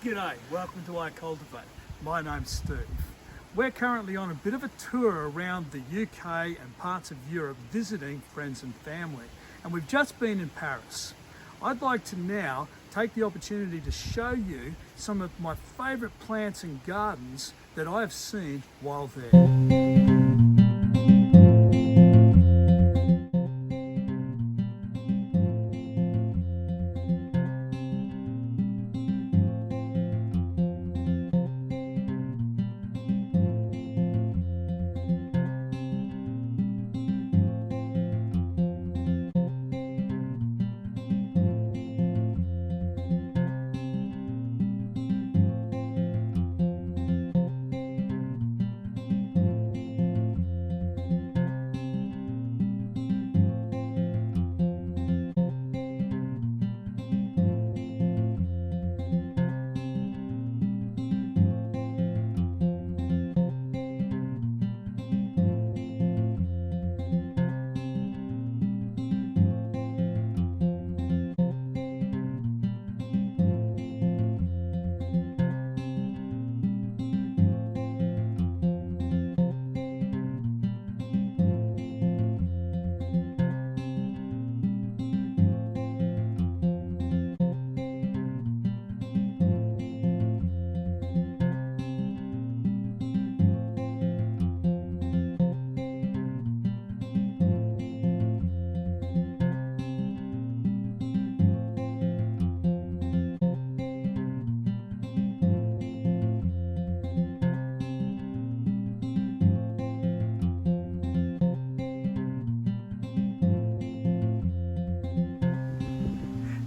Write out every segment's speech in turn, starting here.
G'day, welcome to iCULTIVATE. My name's Steve. We're currently on a bit of a tour around the UK and parts of Europe visiting friends and family, and we've just been in Paris. I'd like to now take the opportunity to show you some of my favourite plants and gardens that I have seen while there.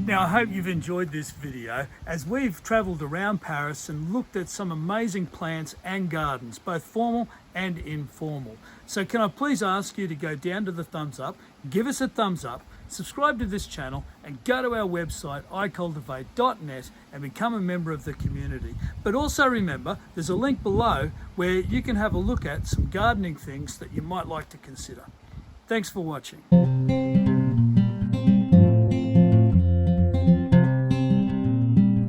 Now, I hope you've enjoyed this video as we've travelled around Paris and looked at some amazing plants and gardens, both formal and informal. So can I please ask you to go down to the thumbs up, give us a thumbs up, subscribe to this channel and go to our website icultivate.net and become a member of the community. But also remember, there's a link below where you can have a look at some gardening things that you might like to consider. Thanks for watching.